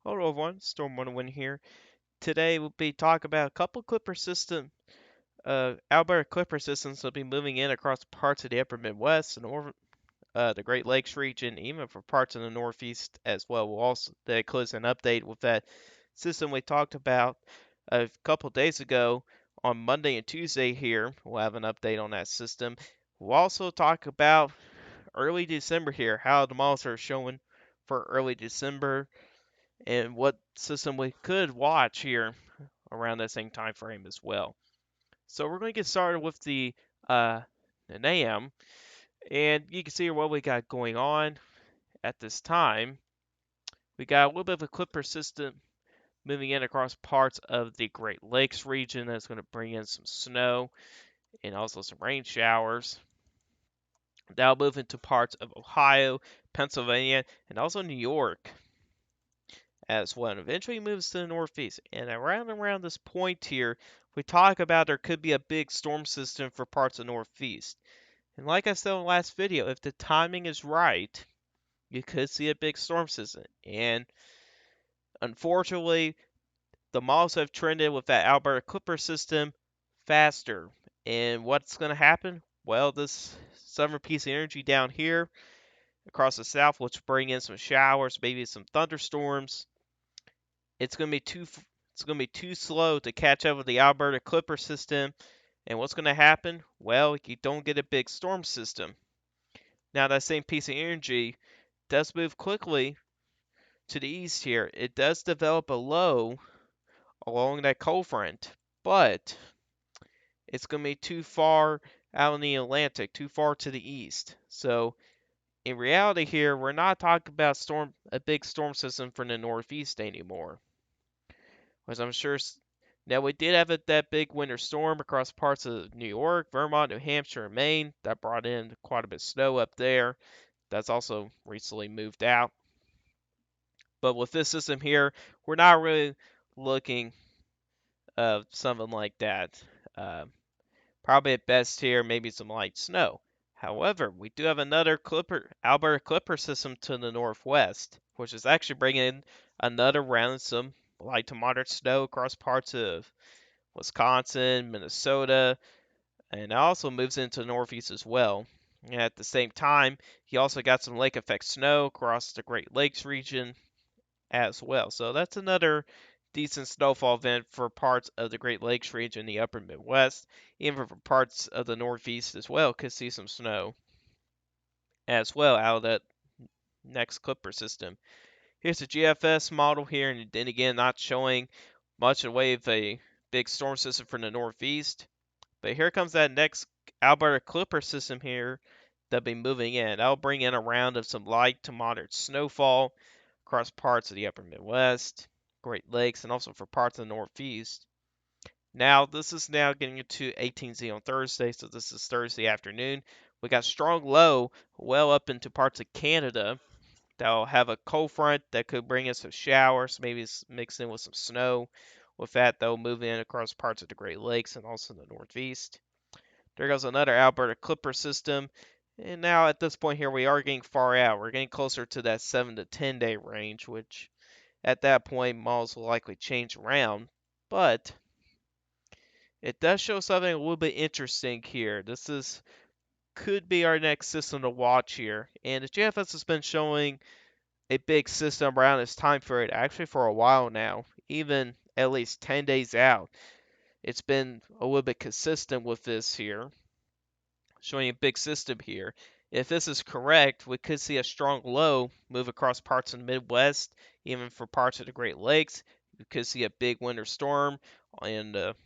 Hello everyone, Storm 101 here. Today we'll be talking about a couple Clipper system, Alberta Clipper systems will be moving in across parts of the upper Midwest and the Great Lakes region, even for parts of the Northeast as well. We'll also that includes an update with that system we talked about a couple days ago on Monday and Tuesday here. We'll have an update on that system. We'll also talk about early December here, how the models are showing for early December and what system we could watch here around that same time frame as well. So we're going to get started with the NAM, and you can see what we got going on at this time. We got a little bit of a clipper system moving in across parts of the Great Lakes region that's going to bring in some snow and also some rain showers. That'll move into parts of Ohio, Pennsylvania, and also New York as well, and eventually moves to the northeast. And around this point here, we talk about there could be a big storm system for parts of the northeast. And like I said in the last video, if the timing is right, you could see a big storm system. And unfortunately, the models have trended with that Alberta Clipper system faster. And what's going to happen? Well, this summer piece of energy down here across the south, which bring in some showers, maybe some thunderstorms, it's going to be too slow to catch up with the Alberta Clipper system. And what's going to happen? Well, you don't get a big storm system. Now that same piece of energy does move quickly to the east here. It does develop a low along that cold front, but it's going to be too far out in the Atlantic, too far to the east. So in reality here, we're not talking about a big storm system from the northeast anymore. As I'm sure. Now we did have that big winter storm across parts of New York, Vermont, New Hampshire, and Maine that brought in quite a bit of snow up there. That's also recently moved out. But with this system here, we're not really looking something like that. Uh, Probably at best here, maybe some light snow. However, we do have another Alberta Clipper system to the northwest, which is actually bringing in another round of some light to moderate snow across parts of Wisconsin, Minnesota, and it also moves into the northeast as well. And at the same time, he also got some lake effect snow across the Great Lakes region as well. So that's another decent snowfall event for parts of the Great Lakes region, the upper Midwest, even for parts of the Northeast as well. Could see some snow as well out of that next Clipper system. Here's the GFS model here, and then again, not showing much in the way of a big storm system from the Northeast. But here comes that next Alberta Clipper system here that'll be moving in. That'll bring in a round of some light to moderate snowfall across parts of the upper Midwest, Great Lakes, and also for parts of the Northeast. Now, this is now getting into 18Z on Thursday, so this is Thursday afternoon. We got strong low well up into parts of Canada that'll have a cold front that could bring us some showers, maybe mixed in with some snow. With that, they'll move in across parts of the Great Lakes and also the Northeast. There goes another Alberta Clipper system. And now at this point here, we are getting far out. We're getting closer to that 7 to 10 day range, which at that point, malls will likely change around. But it does show something a little bit interesting here. Could be our next system to watch here. And the GFS has been showing a big system around this time period actually for a while now, even at least 10 days out. It's been a little bit consistent with this here, showing a big system here. If this is correct, we could see a strong low move across parts of the Midwest, even for parts of the Great Lakes. We could see a big winter storm in the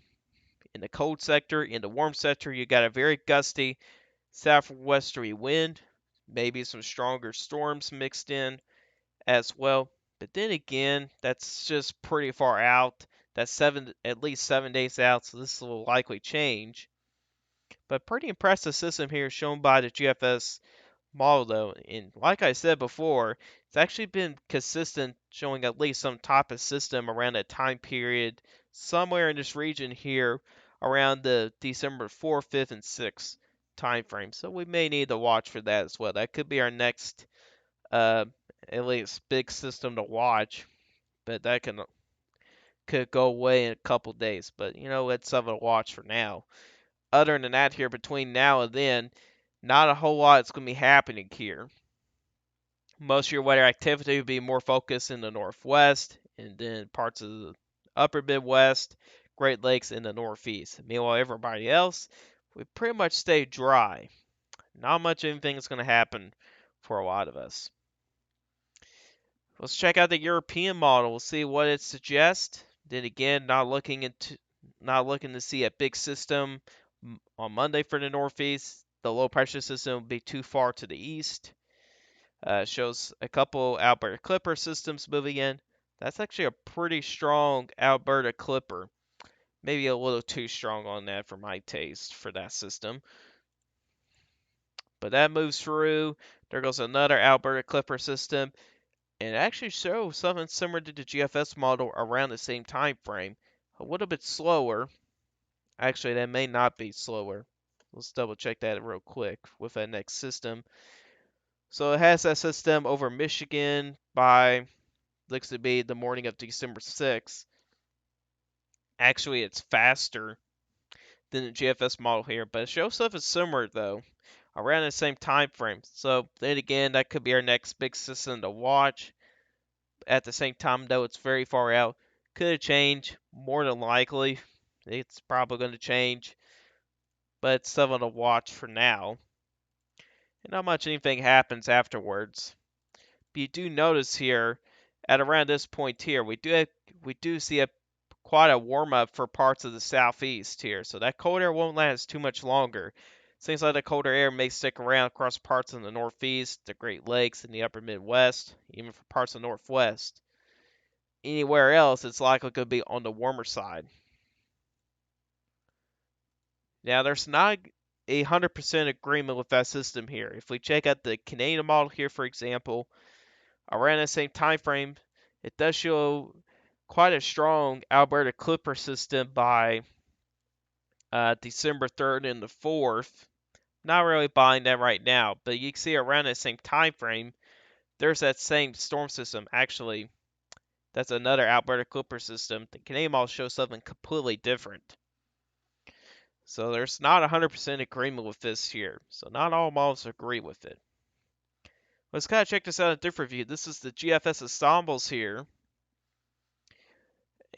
cold sector. In the warm sector, you got a very gusty southwesterly wind, maybe some stronger storms mixed in as well. But then again, that's just pretty far out. That's at least 7 days out, so this will likely change. But pretty impressive system here shown by the GFS model though. And like I said before, it's actually been consistent showing at least some type of system around that time period somewhere in this region here around the December 4th, 5th, and 6th time frame. So we may need to watch for that as well. That could be our next uh, at least big system to watch. but that could go away in a couple days. But it's something to watch for now. Other than that, here between now and then, not a whole lot is going to be happening here. Most of your weather activity will be more focused in the northwest and then parts of the upper Midwest, Great Lakes, and the Northeast. Meanwhile, everybody else, we pretty much stay dry. Not much anything is going to happen for a lot of us. Let's check out the European model. We'll see what it suggests. Then again, not looking to see a big system on Monday for the Northeast. The low pressure system will be too far to the east. Shows a couple Alberta Clipper systems moving in. That's actually a pretty strong Alberta Clipper. Maybe a little too strong on that for my taste for that system. But that moves through. There goes another Alberta Clipper system. And it actually shows something similar to the GFS model around the same time frame. A little bit slower. Actually, that may not be slower. Let's double check that real quick with that next system. So it has that system over Michigan by, looks to be the morning of December 6th. Actually, it's faster than the GFS model here, but it shows stuff is similar though, around the same time frame. So then again, that could be our next big system to watch. At the same time, though, it's very far out. Could it change? More than likely, it's probably going to change, but it's something to watch for now. And not much anything happens afterwards. But you do notice here, at around this point here, we do see quite a warm up for parts of the southeast here. So that cold air won't last too much longer. Seems like the colder air may stick around across parts of the northeast, the Great Lakes, and the upper Midwest, even for parts of the northwest. Anywhere else, it's likely going to be on the warmer side. Now, there's not 100% agreement with that system here. If we check out the Canadian model here, for example, around the same time frame, it does show quite a strong Alberta Clipper system by December 3rd and the 4th. Not really buying that right now, but you can see around the same time frame, there's that same storm system. Actually, that's another Alberta Clipper system. The Canadian model shows something completely different. So there's not 100% agreement with this here. So not all models agree with it. Let's kind of check this out in a different view. This is the GFS Ensembles here.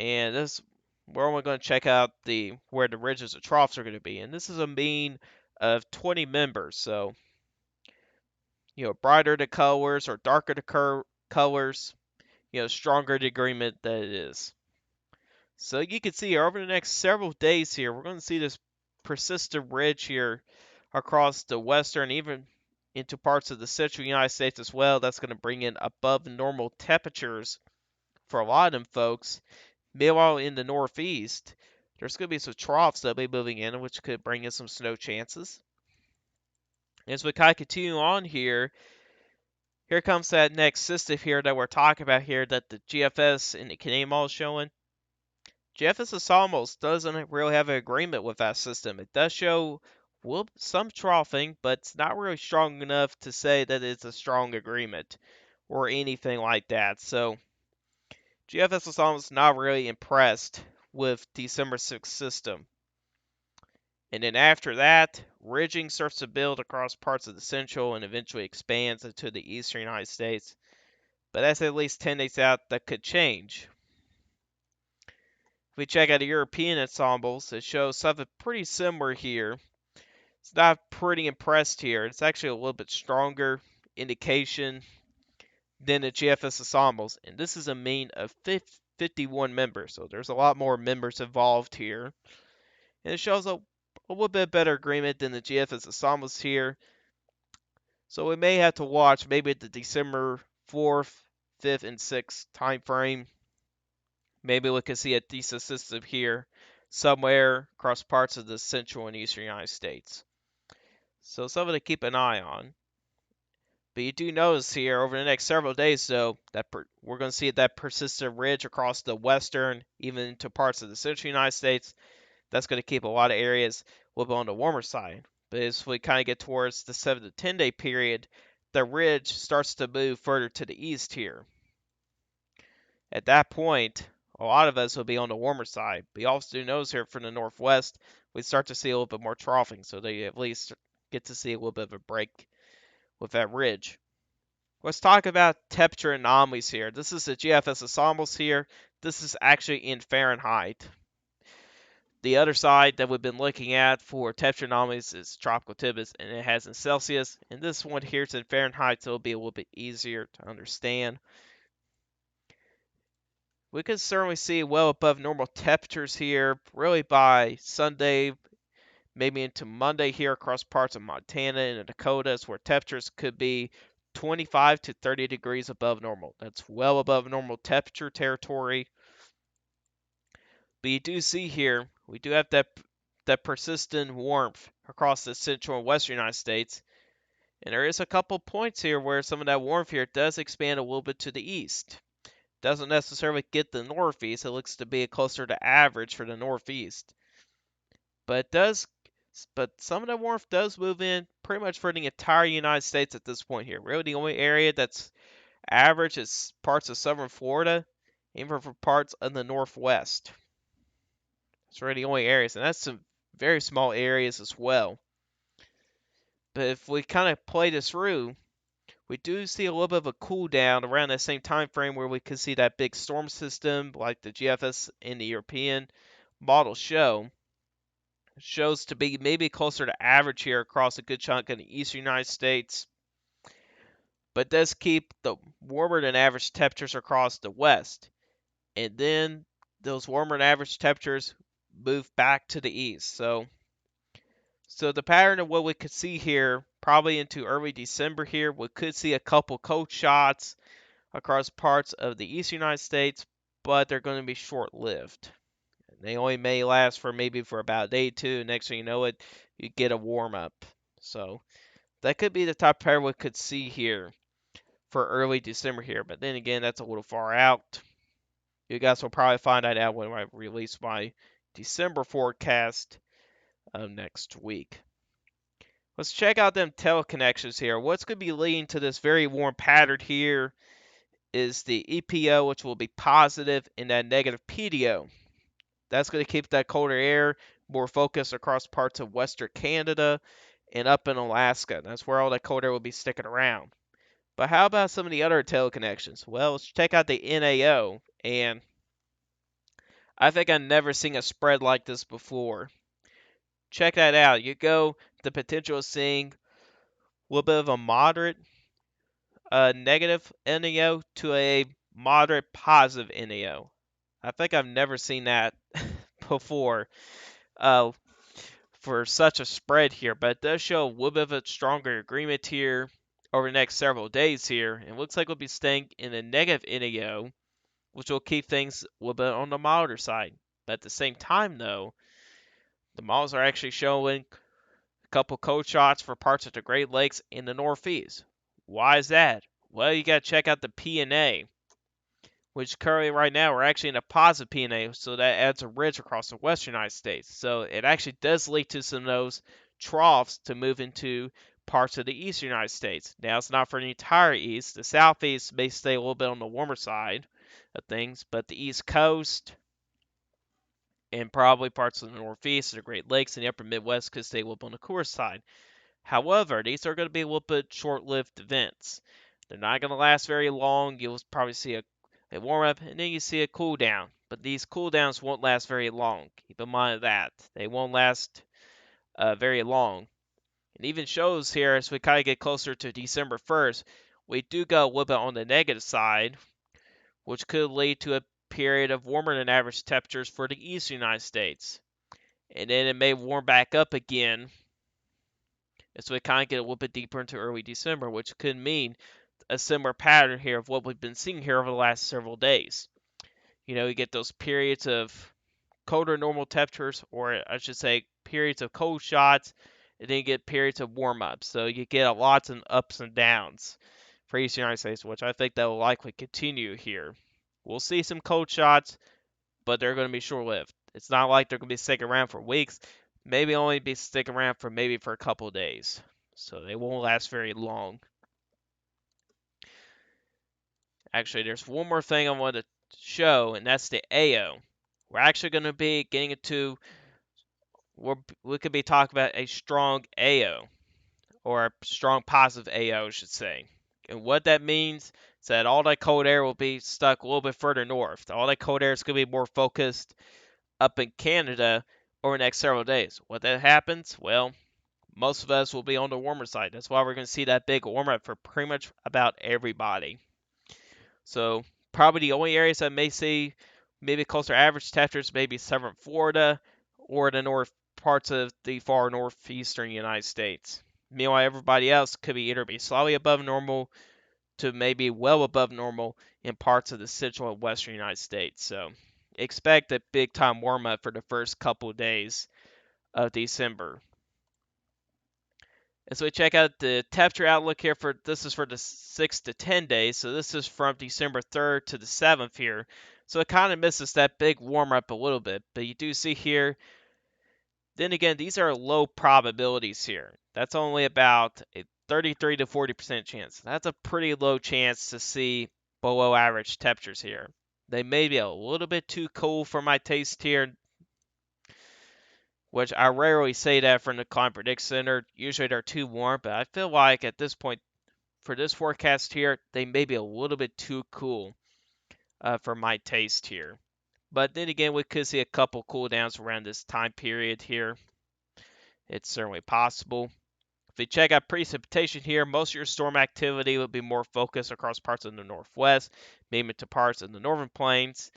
And this, we're only going to check out where the ridges and troughs are going to be. And this is a mean of 20 members. So, brighter the colors or darker the colors, stronger the agreement that it is. So you can see over the next several days here, we're going to see this persistent ridge here across the western, even into parts of the central United States as well. That's going to bring in above normal temperatures for a lot of them folks. Meanwhile, in the northeast, there's going to be some troughs that'll be moving in, which could bring in some snow chances. As we kind of continue on here comes that next system here that we're talking about here that the GFS and the Canadian model is showing. GFS Ensembles doesn't really have an agreement with that system. It does show some troughing, but it's not really strong enough to say that it's a strong agreement or anything like that. So GFS Ensembles not really impressed with December 6th system. And then after that, ridging starts to build across parts of the central and eventually expands into the eastern United States. But that's at least 10 days out. That could change. If we check out the European ensembles, it shows something pretty similar here. It's not pretty impressed here. It's actually a little bit stronger indication than the GFS ensembles. And this is a mean of 51 members. So there's a lot more members involved here. And it shows a little bit better agreement than the GFS ensembles here. So we may have to watch maybe at the December 4th, 5th, and 6th time frame. Maybe we could see a decent system here somewhere across parts of the central and eastern United States. So something to keep an eye on. But you do notice here over the next several days, though, that we're going to see that persistent ridge across the western, even into parts of the central United States. That's going to keep a lot of areas a little bit on the warmer side. But as we kind of get towards the 7 to 10 day period, the ridge starts to move further to the east here. At that point, a lot of us will be on the warmer side. But you also notice here from the northwest, we start to see a little bit more troughing, so they at least get to see a little bit of a break with that ridge. Let's talk about temperature anomalies here. This is the GFS Ensembles here. This is actually in Fahrenheit. The other side that we've been looking at for temperature anomalies is tropical Tibets, and it has in Celsius. And this one here is in Fahrenheit, so it'll be a little bit easier to understand. We can certainly see well above normal temperatures here, really by Sunday, maybe into Monday here across parts of Montana and the Dakotas, where temperatures could be 25 to 30 degrees above normal. That's well above normal temperature territory. But you do see here, we do have that persistent warmth across the central and western United States. And there is a couple points here where some of that warmth here does expand a little bit to the east. Doesn't necessarily get the northeast. It looks to be closer to average for the northeast. But some of the warmth does move in pretty much for the entire United States at this point here. Really, the only area that's average is parts of southern Florida, even for parts of the northwest. It's really the only areas, and that's some very small areas as well. But if we kind of play this through, we do see a little bit of a cool down around that same time frame where we could see that big storm system like the GFS and the European model shows to be maybe closer to average here across a good chunk of the eastern United States, but does keep the warmer than average temperatures across the west. And then those warmer than average temperatures move back to the east. So the pattern of what we could see here, probably into early December here, we could see a couple cold shots across parts of the eastern United States, but they're going to be short-lived. They only may last for maybe for about a day or two. Next thing you know it, you get a warm-up. So that could be the type of pattern we could see here for early December here. But then again, that's a little far out. You guys will probably find that out when I release my December forecast next week. Let's check out them teleconnections here. What's going to be leading to this very warm pattern here is the EPO, which will be positive, and that negative PDO. That's going to keep that colder air more focused across parts of western Canada and up in Alaska. That's where all that cold air will be sticking around. But how about some of the other teleconnections? Well, let's check out the NAO, and I think I've never seen a spread like this before. Check that out. You go the potential of seeing a little bit of a moderate negative NAO to a moderate positive NAO. I think I've never seen that before uh, for such a spread here, but it does show a little bit of a stronger agreement here over the next several days here. It looks like we'll be staying in a negative NAO, which will keep things a little bit on the milder side. But at the same time, though, the models are actually showing a couple cold shots for parts of the Great Lakes in the Northeast. Why is that? Well, you got to check out the P&A, which currently right now we're actually in a positive P&A, so that adds a ridge across the western United States. So it actually does lead to some of those troughs to move into parts of the eastern United States. Now, it's not for the entire east. The southeast may stay a little bit on the warmer side of things, but the east coast and probably parts of the northeast, the Great Lakes, and the upper Midwest could stay a little bit on the cooler side. However, these are going to be a little bit short-lived events. They're not going to last very long. You'll probably see a warm up and then you see a cool down. But these cool downs won't last very long. Keep in mind that. They won't last very long. It even shows here as we kind of get closer to December 1st, we do go a little bit on the negative side, which could lead to a period of warmer than average temperatures for the eastern United States. And then it may warm back up again as we kind of get a little bit deeper into early December, which could mean a similar pattern here of what we've been seeing here over the last several days. You get those periods of colder normal temperatures, or I should say periods of cold shots, and then you get periods of warm ups. So you get a lots of ups and downs for Eastern United States, which I think that will likely continue here. We'll see some cold shots, but they're going to be short lived. It's not like they're going to be sticking around for weeks. Maybe only be sticking around for maybe for a couple days. So they won't last very long. Actually, there's one more thing I wanted to show, and that's the AO. We're actually going to be getting into, we could be talking about a strong AO, or a strong positive AO, I should say. And what that means is that all that cold air will be stuck a little bit further north. All that cold air is going to be more focused up in Canada over the next several days. What that happens? Well, most of us will be on the warmer side. That's why we're going to see that big warm up for pretty much about everybody. So probably the only areas I may see maybe closer average temperatures, maybe southern Florida or the north parts of the far northeastern United States. Meanwhile, everybody else could be either be slightly above normal to maybe well above normal in parts of the central and western United States. So expect a big time warm up for the first couple of days of December. And so we check out the temperature outlook here for this is for the 6 to 10 days. So this is from December 3rd to the 7th here. So it kind of misses that big warm up a little bit. But you do see here, then again, these are low probabilities here. That's only about a 33 to 40% chance. That's a pretty low chance to see below average temperatures here. They may be a little bit too cool for my taste here, which I rarely say that from the Climate Prediction Center. Usually they're too warm, but I feel like at this point, for this forecast here, they may be a little bit too cool for my taste here. But then again, we could see a couple cool downs around this time period here. It's certainly possible. If you check out precipitation here, most of your storm activity will be more focused across parts of the northwest, maybe to parts of the northern plains.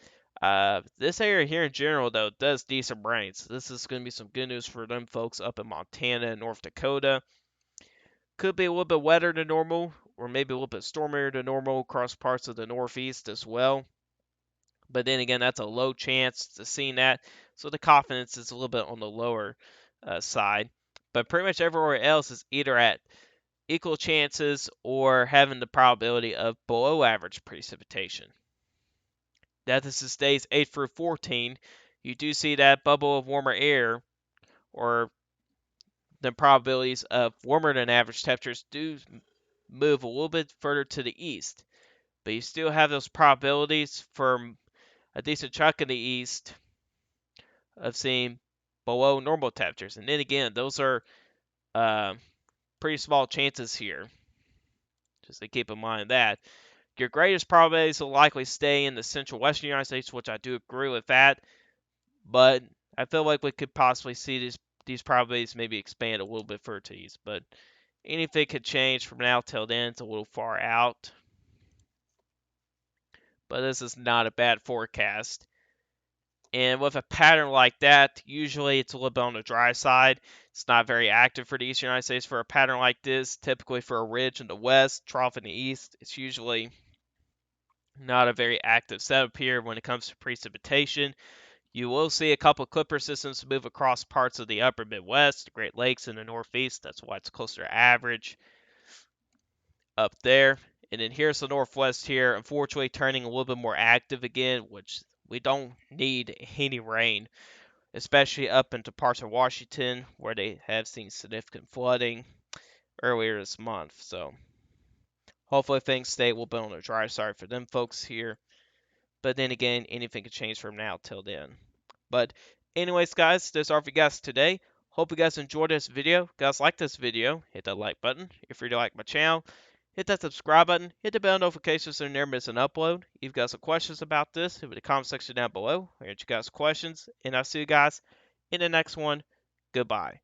This area here in general, though, does decent rains. This is going to be some good news for them folks up in Montana and North Dakota. Could be a little bit wetter than normal, or maybe a little bit stormier than normal across parts of the northeast as well. But then again, that's a low chance to seeing that, so the confidence is a little bit on the lower side. But pretty much everywhere else is either at equal chances or having the probability of below average precipitation. That this is days 8 through 14. You do see that bubble of warmer air, or the probabilities of warmer than average temperatures do move a little bit further to the east. But you still have those probabilities for a decent chunk of the east of seeing below normal temperatures. And then again, those are pretty small chances here. Just to keep in mind that. Your greatest probabilities will likely stay in the central western United States, which I do agree with that. But I feel like we could possibly see these probabilities maybe expand a little bit further to east. But anything could change from now till then. It's a little far out. But this is not a bad forecast. And with a pattern like that, usually it's a little bit on the dry side. It's not very active for the eastern United States for a pattern like this. Typically for a ridge in the west, trough in the east, it's usually not a very active setup here when it comes to precipitation. You will see a couple of clipper systems move across parts of the upper Midwest, the Great Lakes, and the Northeast. That's why it's closer to average up there. And then here's the Northwest here, unfortunately turning a little bit more active again, which we don't need any rain, especially up into parts of Washington where they have seen significant flooding earlier this month. So hopefully things stay a little bit on the dry side for them folks here. But then again, anything can change from now till then. But anyways, guys, that's all for you guys today. Hope you guys enjoyed this video. If you guys like this video, hit that like button. If you're to like my channel, hit that subscribe button. Hit the bell notifications so you never miss an upload. If you've got some questions about this, leave it in the comment section down below. I answer you guys questions, and I'll see you guys in the next one. Goodbye.